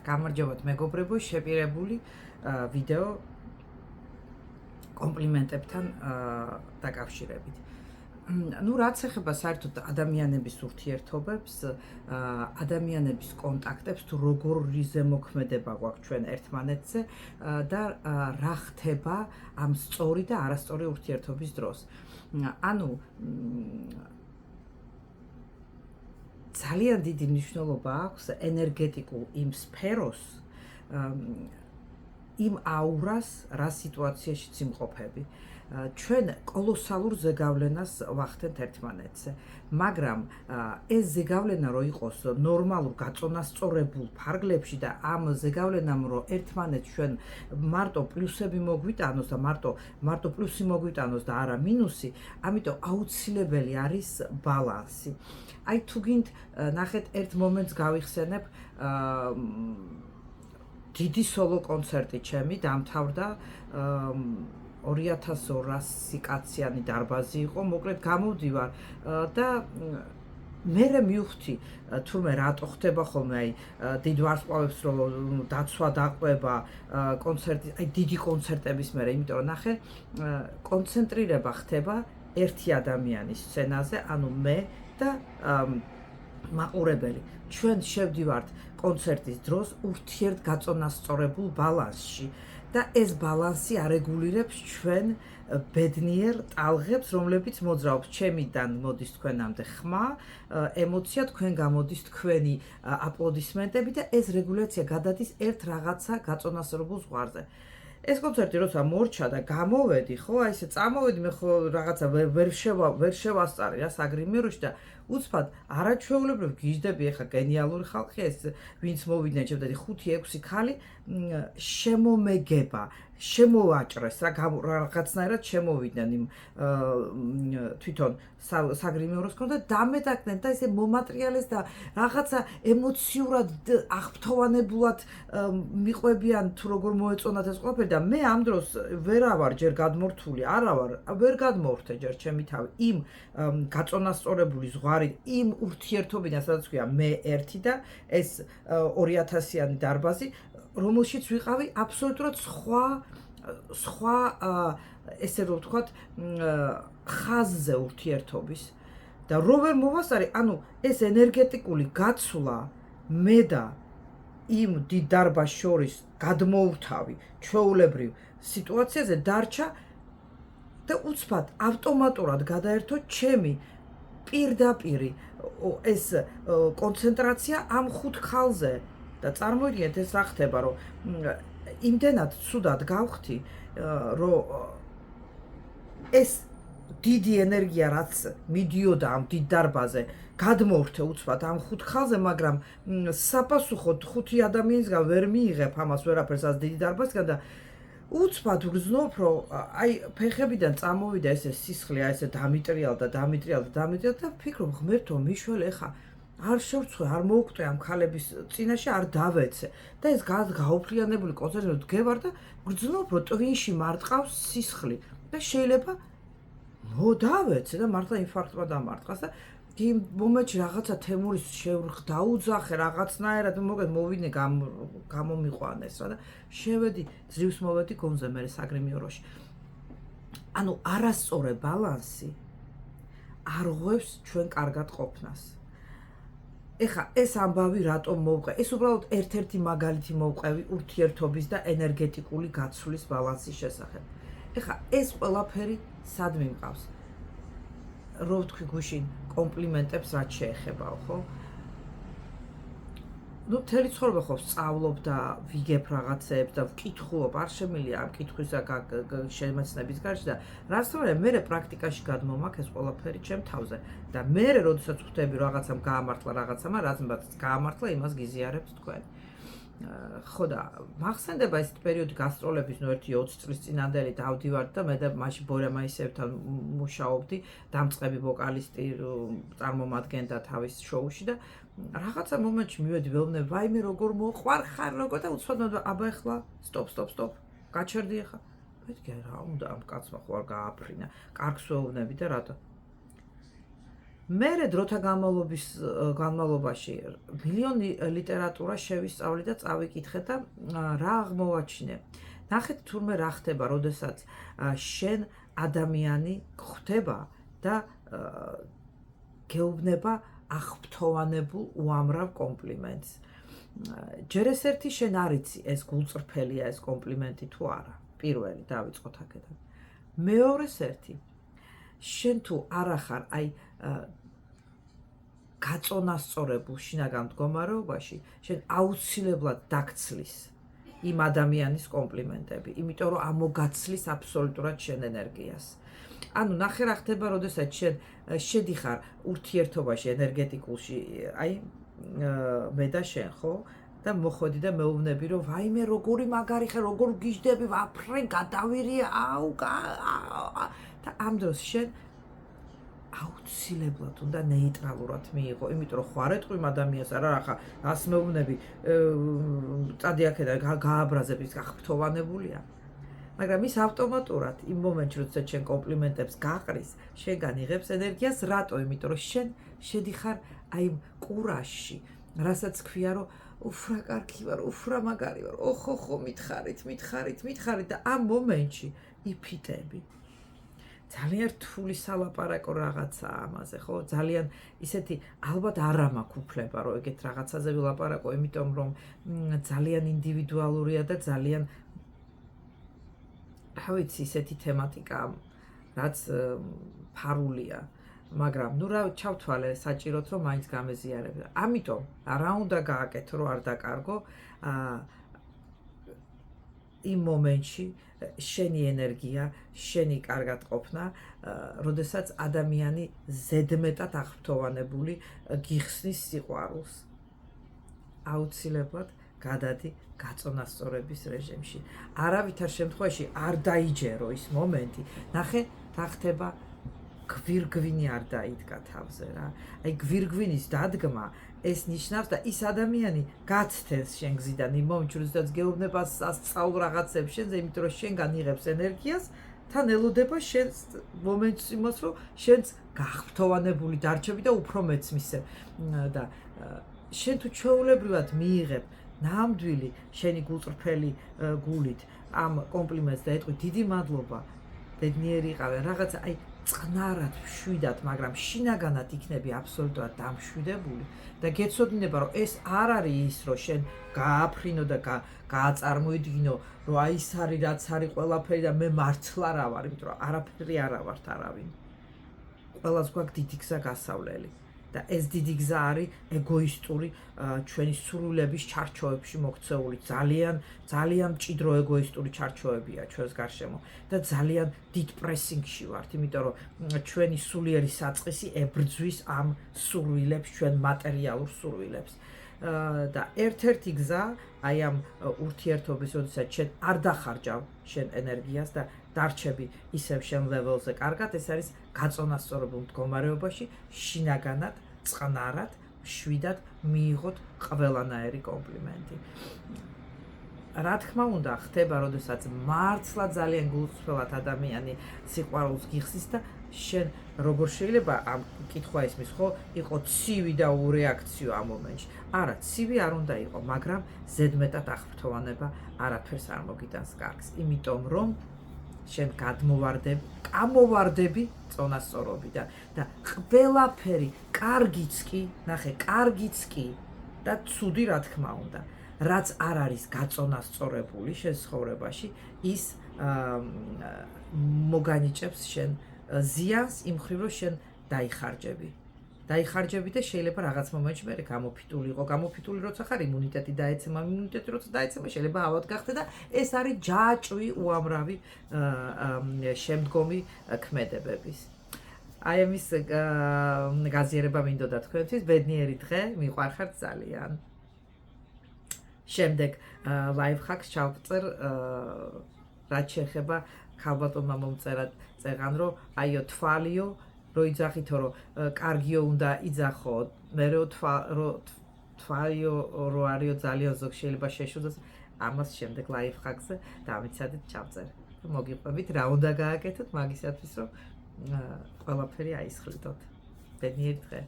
გამარჯობათ მეგობრებო, შეპირებული ვიდეო კომპლიმენტებთან დაკავშირებით. Ну, რაც ეხება საერთოდ ადამიანების ურთიერთობებს, ადამიანების კონტაქტებს, თუ როგორი ზემოქმედება გვაქვს ჩვენ ერთმანეთზე და რა ხდება ამ სწორი და არასწორი ურთიერთობის დროს. ანუ ძალიან დიდი მნიშვნელობა აქვს ენერგეტიკულ იმ სფეროს, იმ აურას, რა სიტუაციაშიც იმყოფები. ჩვენ კოლოსალურ ზეგავლენას ვახდენთ ერთმანეთზე, მაგრამ ეს ზეგავლენა რო იყოს ნორმალურ გაწონასწორებულ ფარგლებში და ამ ზეგავლენამ რო ერთმანეთს ჩვენ მარტო პლუსები მოგვიტანოს და მარტო პლუსი მოგვიტანოს და არა მინუსი, ამიტომ აუცილებელი არის ბალანსი. აი თუ გინდ ნახეთ ერთ მომენტს გავიხსენებ, დიდი სოლო კონცერტი ჩემი დამთავრდა 2200 კაციანი დარბაზი იყო, მოკლედ გამოვდივარ და მე მივხვდი თურმე რატო ხდება ხოლმე აი დიდ ვარსკვლავებს რო დაცვა დაყვება კონცერტი, აი დიდი კონცერტების მერე, იმიტომ რომ ნახე კონცენტრირება ხდება ერთი ადამიანის სცენაზე, ანუ მე და მაყურებელი. ჩვენ შევდივართ კონცერტის დროს ურთიერთგაწონასწორებულ ბალანსში და ეს ბალანსი არეგულირებს ჩვენ ბედნიერ ტალღებს, რომლებიც მოძრაობს ჩემიდან მოდის თქვენამდე ხმა, ემოცია, თქვენ გამოდის თქვენი აპლოდისმენტები და ეს რეგულაცია გადადის ერთ რაღაცა გაწონასწორებულ ზღვარზე. ეს კონცერტი როცა მორჩა და გამოვედი, ხო, აი ესე წამოვედი, მე ხო რაღაცა ვერ შევასწარი რა საგრიმიროში და უცბად არაჩვეულებრივ გიждები, ეხა გენიალური ხალხი ეს, ვინც მოვიდნენ ჩემთან 5-6 ქალი, შემომეგება, შემოვაჭრეს რა რაღაცნაირად შემოვიდნენ იმ თვითონ საგრიმეროს კონდა დამეტაკდნენ და ესე მომატრიალეს და რაღაცა ემოციურად აღფრთოვანებულად მიყვებიან თუ როგორ მოეწონათ ეს ყველაფერი და მე ამ დროს ვერავარ ჯერ გადმორთული, ვერ გადმოვრთე ჯერ ჩემი თავი იმ გაწონასწორებული ზღვარი, იმ ურთიერთობიდან, სადაც ქვია მე ერთი და ეს 2000-იანი დარბაზი, რომელშიც ვიყავი აბსოლუტურად სხვა ესე რომ ვთქვათ ხაზზე ურთიერთობის და რო ვერ მოვასწარი, ანუ ეს ენერგეტიკული გაცვლა მე და იმ დიდ დარბაზს შორის გადმოვთავი ჩვეულებრივ სიტუაციაზე დარჩა და უცბად ავტომატურად გადაერთო ჩემი პირდაპირი ეს კონცენტრაცია ამ 5 ქალზე და წარმოიდგინეთ ეს რა ხდება, რომ იმდენად ცუდად გავხდი, რომ ეს დიდი ენერგია რაც მიდიოდა ამ დიდ დარბაზზე, გადმოვრთე უცბად ამ 5 ხალზე, მაგრამ საპასუხოდ 5 ადამიანისგან ვერ მიიღებ ამას ვერაფერს ამ დიდი დარბაზისგან და უცბად ვგრძნობ, რომ აი ფეხებიდან წამოვიდა ესე სისხლი, აი ესე დამიტრიალდა და ვფიქრობ, ღმერთო, მიშველი ეხა არ შევწყვე, არ მოვკვდე ამ ქალების წინაშე, არ დავეცე და ეს გაუფრიანებული კონცერტი ვდგევარ და ვგრძნობ, რომ ტვინში მარტყავს სისხლი და შეიძლება დავეცე და მართლა ინფარქტმა დამარტყას და იმ მომენტში რაღაცა თემურის დაუძახე რაღაცნაირად, მოგეთ მოვიდნე გამომიყვანეს რა და შევედი ძლივს მოვედი გონზე მე საგრიმიოროში. ანუ არასწორი ბალანსი არ ღვევს ჩვენ კარგად ყოფნას. ეხა ეს ამბავი რატომ მოვყე? ეს უბრალოდ ერთ-ერთი მაგალითი მოვყევი ურთიერთობის და ენერგეტიკული გაცვლის ბალანსის შესახებ. ეხა ეს ყველაფერი სად მიმყავს? რო ვთქვი გუშინ კომპლიმენტებს რაც შეეხებაო, ხო? ну მთელი ცხოვრება ხო სწავლობ და ვიგებ რაღაცებს და ვკითხულობ, არ შემილია ამ კითხვისა შემეცნების გარშე და რაც თქმა მე პრაქტიკაში გადმომაქ ეს ყველაფერი ჩემ თავზე და მე როდესაც ხვდები რაღაცამ გაამართლა რაღაცამა, რაც გაამართლა, იმას გიზიარებთ თქვენ. ხო და მახსენდება ეს პერიოდი გასტროლების, ნუ 1-20 წლის წინანდელი დავდივართ და მე და მაშინ ბორა მაისევთან მუშაობდი, დამწყები ვოკალისტი წარმომადგენდა თავის შოუში და რაღაცა მომენტში მივედი ველნე, ვაიმე როგორ მოყვარ ხარ როგორ და უცბად აბა ეხლა სტოპ გაჩერდი ეხლა მეთქე რა უნდა ამ კაცმა ხო არ გააფრინა კარგს ვეუბნები და რატო მერე დროთა განმავლობაში მილიონი ლიტერატურა შევისწავლე და წავიკითხე და რა აღმოვაჩინე. ნახეთ თურმე რა ხდება, როდესაც შენ ადამიანი ხვდება და გეუბნება აღფრთოვანებულ უამრავ კომპლიმენტს. ჯერ ეს ერთი შენ არ იცი ეს გულწრფელია ეს კომპლიმენტი თუ არა. პირველი დავიწყოთ აქედან. მეორეს ერთი შენ თუ არ ახარ აი გაწონასწორებულ შინაგან მდგომარეობაში, შენ აუცილებლად დაგცლის იმ ადამიანის კომპლიმენტები, იმიტომ რომ ამოგაცლის აბსოლუტურად შენ ენერგიას. ანუ ნახე რა ხდება, როდესაც შენ შედიხარ ურთიერთობაში ენერგეტიკულში, აი მე და შენ, ხო? და მოხვედი და მეუბნები, რომ ვაიმე როგორი მაგარი ხარ, როგორ გიждდები, ვაფრე გადავირია, აუ და ამ დროს შენ აუცილებლად უნდა ნეიტრალურად მიიღო, იმიტომ რომ ხარ ეტყვი ადამიანს, არა ხა ას მეუბნები, წადი აქედან გააბრაზებ ის გახფრთოვანებულია. მაგრამ ის ავტომატურად იმ მომენტში, როდესაც შენ კომპლიმენტებს გაყრის, შენგან იღებს ენერგიას, რატო? იმიტომ რომ შენ შედიხარ აი კურაჟში, რასაც ქვია, რომ უფრა კარგი ვარ, უფრა მაგარი ვარ, ოხო, მითხარით და ამ მომენტში იფიტები. ძალიან რთული სალაპარაკო რაღაცაა ამაზე, ხო? ძალიან ისეთი ალბათ არ მაქვს უფლება, რომ ეგეთ რაღაცაზე ვილაპარაკო, იმიტომ რომ ძალიან ინდივიდუალურია და ძალიან რა ვიცი, ისეთი თემატიკა, რაც ფარულია. მაგრამ ნუ რა ჩავთვალე საჭიროდ რომ მაინც გამეზიარებ. ამიტომ რა უნდა გააკეთო რომ არ დაკარგო იმ მომენტში შენი ენერგია, შენი კარგად ყოფნა, როდესაც ადამიანი ზედმეტად აღფრთოვანებული გიხსნის სიყვარულს. აუცილებლად გადადი გაწონასწორების რეჟიმში. არავითარ შემთხვევაში არ დაიჯერო ის მომენტი. ნახე, რა ხდება გვირგვინი არ დაიდგა თავზე რა. აი გვირგვინის დადგმა ეს ნიშნავს და ის ადამიანი გაცდენს შენ გზიდან იმ მომენტში, როდესაც გეუბნება სასწაულ რაღაცებს შენზე, იმიტომ რომ შენგან იღებს ენერგიას, თან ელოდება შენს მომენტს იმას, რომ შენც გახფრთოვანებული დარჩები და უფრო მეც მისცემ და შენ თუ ჩვეულებრივად მიიღებ ნამდვილი შენი გულწრფელი გულით ამ კომპლიმენტს და ეტყვი დიდი მადლობა, ბედნიერი იყავენ, რაღაცა აი წყნარად მშვიდად, მაგრამ შინაგანად იქნები აბსოლუტურად დამშვიდებული და გეცოდინება, რომ ეს არ არის ის, რომ შენ გააფრინო და გააწარმოიდგინო, რომ აი ეს არის რაც არის ყველაფერი და მე მართლა რა ვარ, იმიტომ რომ არაფერი არა ვართ არავინ. ყველას გვაქვს დიდი გზა გასავლელი. და ეს დიდი გზა არის ეგოისტური ჩვენი სურვილების ჩარჩოებში მოქცეული, ძალიან მჭიდრო ეგოისტური ჩარჩოებია ჩვენს გარშემო და ძალიან დიდ პრესინგში ვართ, იმიტომ რომ ჩვენი სულიერი საწყისი ებრძვის ამ სურვილებს, ჩვენ მატერიალურ სურვილებს. და ერთ-ერთი გზა აი ამ ურთიერთობის, როდესაც შენ არ დახარჯავ შენ ენერგიას და დარჩები ისევ შენ ლეველზე კარგად, ეს არის გაწონასწორებულ მდგომარეობაში შინაგანად, წყნარად, მშვიდად მიიღოთ ყველანაირი კომპლიმენტი. რა თქმა უნდა, ხდება, როდესაც მართლა ძალიან გულწრფელად ადამიანი სიყვარულს გიხსნის და შენ როგორ შეიძლება ამ კითხვა ისმის, ხო, იყო ცივი და ურეაქციო ამ მომენტში. არა, ცივი არ უნდა იყო, მაგრამ ზედმეტად აღფრთოვანება არაფერს არ მოგიტანს კარგს, იმიტომ რომ შენ გამოვარდები წონასწორობიდან და ყველაფერი კარგიც კი, ნახე, კარგიც კი და ცუდი რა თქმა უნდა, რაც არ არის გაწონასწორებული შენ ცხოვრებაში, ის მოგანიჭებს შენ ზიანს იმ მხრივ, რომ შენ დაიხარჯები და შეიძლება რაღაც მომენტში მე გამოფიტული როცა ხარ, იმუნიტეტი დაეცემა, შეიძლება ავად გახდე და ეს არის ჯაჭვი უამრავი შემდგომი ქმედებების. აი ამის გაზიარება მინდოდა თქვენთვის, ბედნიერი დღე, მიყვარხართ ძალიან. შემდეგ ლაიფჰაკს ჩავწერ, რაც შეეხება ქალბატონმა მომწერა წეღან, რომ აიო თვალიო რო იძახითო, რომ კარგიო უნდა იძახო, მე რო თვალიო რო არისო ძალიან ზოგ შეიძლება შეშუძოს, ამას შემდეგ ლაიფჰაკზე დამიცადეთ ჩავწერ. მოგიყვებით რა უნდა გააკეთოთ მაგისათვის, რომ ყველაფერი აისხლიდოთ. ბედნიერი დღე.